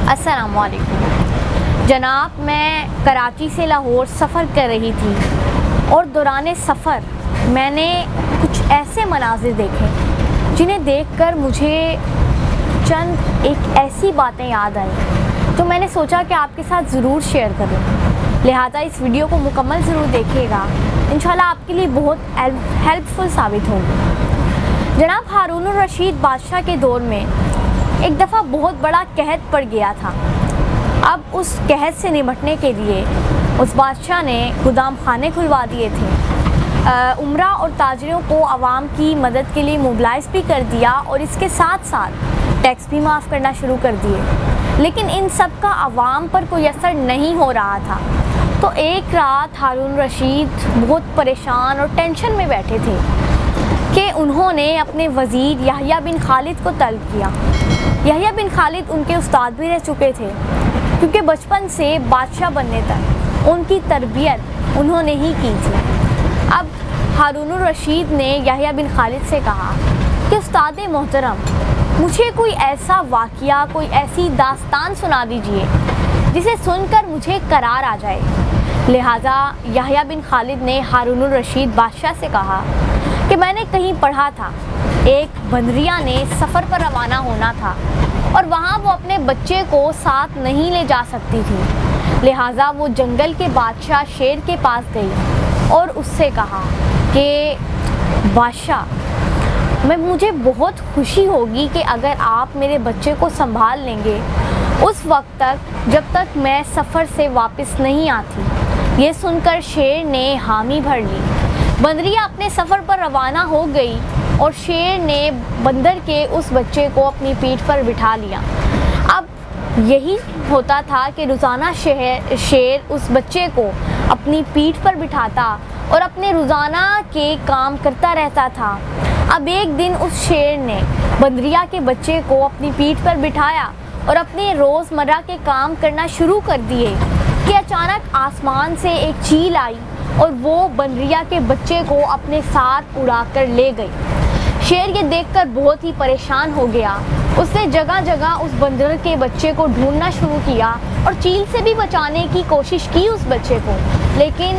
السلام علیکم جناب، میں کراچی سے لاہور سفر کر رہی تھی اور دوران سفر میں نے کچھ ایسے مناظر دیکھے جنہیں دیکھ کر مجھے چند ایک ایسی باتیں یاد آئیں تو میں نے سوچا کہ آپ کے ساتھ ضرور شیئر کروں، لہٰذا اس ویڈیو کو مکمل ضرور دیکھیے گا، انشاءاللہ آپ کے لیے بہت ہیلپ فل ثابت ہوگی۔ جناب، ہارون الرشید بادشاہ کے دور میں ایک دفعہ بہت بڑا قحط پڑ گیا تھا۔ اب اس قحط سے نمٹنے کے لیے اس بادشاہ نے گودام خانے کھلوا دیے تھے، عمرہ اور تاجروں کو عوام کی مدد کے لیے موبلائز بھی کر دیا اور اس کے ساتھ ساتھ ٹیکس بھی معاف کرنا شروع کر دیے، لیکن ان سب کا عوام پر کوئی اثر نہیں ہو رہا تھا۔ تو ایک رات ہارون رشید بہت پریشان اور ٹینشن میں بیٹھے تھے کہ انہوں نے اپنے وزیر یحییٰ بن خالد کو طلب کیا۔ یحییٰ بن خالد ان کے استاد بھی رہ چکے تھے، کیونکہ بچپن سے بادشاہ بننے تک ان کی تربیت انہوں نے ہی کی تھی۔ اب ہارون الرشید نے یحییٰ بن خالد سے کہا کہ استاد محترم، مجھے کوئی ایسا واقعہ، کوئی ایسی داستان سنا دیجئے جسے سن کر مجھے قرار آ جائے۔ لہٰذا یحییٰ بن خالد نے ہارون الرشید بادشاہ سے کہا کہ میں نے کہیں پڑھا تھا ایک بندریہ نے سفر پر روانہ ہونا تھا اور وہاں وہ اپنے بچے کو ساتھ نہیں لے جا سکتی تھی، لہٰذا وہ جنگل کے بادشاہ شیر کے پاس گئی اور اس سے کہا کہ بادشاہ، مجھے بہت خوشی ہوگی کہ اگر آپ میرے بچے کو سنبھال لیں گے اس وقت تک جب تک میں سفر سے واپس نہیں آتی۔ یہ سن کر شیر نے حامی بھر لی۔ بندریہ اپنے سفر پر روانہ ہو گئی اور شیر نے بندر کے اس بچے کو اپنی پیٹھ پر بٹھا لیا۔ اب یہی ہوتا تھا کہ روزانہ شیر اس بچے کو اپنی پیٹھ پر بٹھاتا اور اپنے روزانہ کے کام کرتا رہتا تھا۔ اب ایک دن اس شیر نے بندریہ کے بچے کو اپنی پیٹھ پر بٹھایا اور اپنے روزمرہ کے کام کرنا شروع کر دیے کہ اچانک آسمان سے ایک چیل آئی اور وہ بندریہ کے بچے کو اپنے ساتھ اڑا کر لے گئی۔ شیر یہ دیکھ کر بہت ہی پریشان ہو گیا۔ اس نے جگہ جگہ اس بندر کے بچے کو ڈھونڈنا شروع کیا اور چیل سے بھی بچانے کی کوشش کی اس بچے کو، لیکن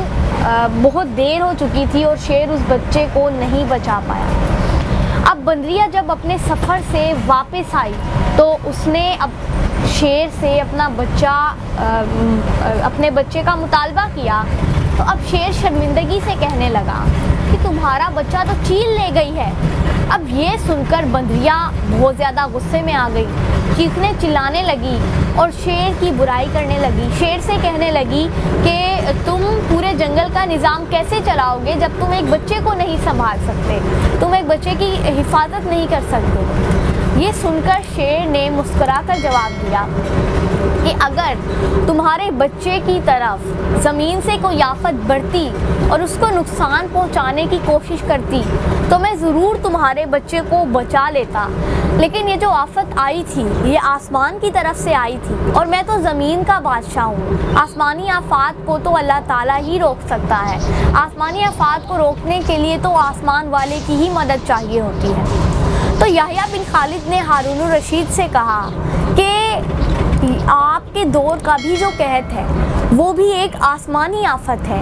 بہت دیر ہو چکی تھی اور شیر اس بچے کو نہیں بچا پایا۔ اب بندریہ جب اپنے سفر سے واپس آئی تو اس نے اب شیر سے اپنے بچے کا مطالبہ کیا، تو اب شیر شرمندگی سے کہنے لگا کہ تمہارا بچہ تو چیل لے گئی ہے۔ اب یہ سن کر بندریہ بہت زیادہ غصے میں آ گئی، چیخنے چلانے لگی اور شیر کی برائی کرنے لگی۔ شیر سے کہنے لگی کہ تم پورے جنگل کا نظام کیسے چلاؤ گے جب تم ایک بچے کو نہیں سنبھال سکتے، تم ایک بچے کی حفاظت نہیں کر سکتے۔ یہ سن کر شیر نے مسکرا کر جواب دیا کہ اگر تمہارے بچے کی طرف زمین سے کوئی آفت بڑھتی اور اس کو نقصان پہنچانے کی کوشش کرتی تو میں ضرور تمہارے بچے کو بچا لیتا، لیکن یہ جو آفت آئی تھی یہ آسمان کی طرف سے آئی تھی اور میں تو زمین کا بادشاہ ہوں۔ آسمانی آفات کو تو اللہ تعالیٰ ہی روک سکتا ہے، آسمانی آفات کو روکنے کے لیے تو آسمان والے کی ہی مدد چاہیے ہوتی ہے۔ تو یحییٰ بن خالد نے ہارون الرشید سے کہا کہ آپ کے دور کا بھی جو قحط ہے وہ بھی ایک آسمانی آفت ہے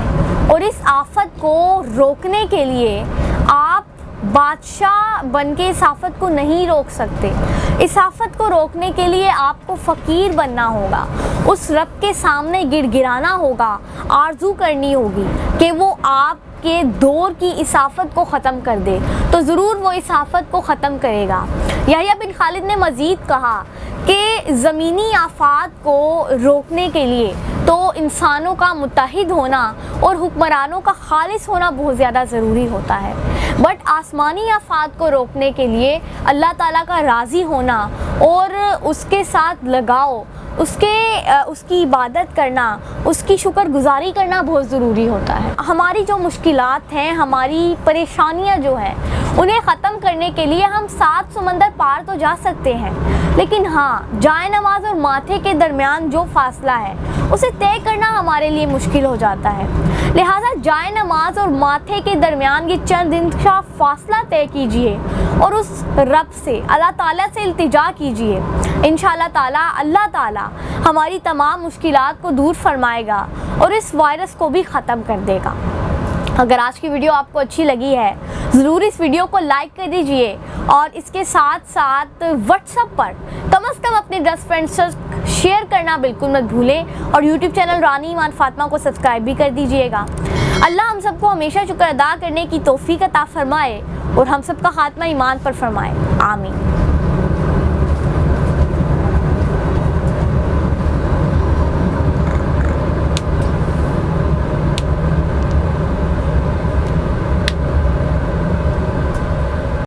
اور اس آفت کو روکنے کے لیے آپ بادشاہ بن کے اس آفت کو نہیں روک سکتے۔ اس آفت کو روکنے کے لیے آپ کو فقیر بننا ہوگا، اس رب کے سامنے گڑ گڑانا ہوگا، آرزو کرنی ہوگی کہ وہ آپ کے دور کی اس آفت کو ختم کر دے، تو ضرور وہ اس آفت کو ختم کرے گا۔ یحییٰ بن خالد نے مزید کہا کہ زمینی آفات کو روکنے کے لیے تو انسانوں کا متحد ہونا اور حکمرانوں کا خالص ہونا بہت زیادہ ضروری ہوتا ہے، بٹ آسمانی آفات کو روکنے کے لیے اللہ تعالیٰ کا راضی ہونا اور اس کے ساتھ لگاؤ، اس کی عبادت کرنا، اس کی شکر گزاری کرنا بہت ضروری ہوتا ہے۔ ہماری جو مشکلات ہیں، ہماری پریشانیاں جو ہیں، انہیں ختم کرنے کے لیے ہم 7 سمندر پار تو جا سکتے ہیں، لیکن ہاں جائے نماز اور ماتھے کے درمیان جو فاصلہ ہے اسے طے کرنا ہمارے لیے مشکل ہو جاتا ہے۔ لہٰذا جائے نماز اور ماتھے کے درمیان یہ چند انچ کا فاصلہ طے کیجیے اور اس رب سے اللہ تعالیٰ سے التجا کیجئے. انشاءاللہ تعالیٰ اللہ تعالیٰ ہماری تمام مشکلات کو دور فرمائے گا اور اس وائرس کو بھی ختم کر دے گا. اگر آج کی ویڈیو آپ کو اچھی لگی ہے ضرور اس ویڈیو کو لائک کر دیجئے اور اس کے ساتھ ساتھ واٹس ایپ پر کم از کم اپنے 10 فرینڈز سے شیئر کرنا بالکل مت بھولیں اور یوٹیوب چینل رانی ایمان فاطمہ کو سبسکرائب بھی کر دیجئے گا. اللہ ہم سب کو ہمیشہ شکر ادا کرنے کی توفیق عطا فرمائے اور ہم سب کا خاتمہ ایمان پر فرمائے. آمین.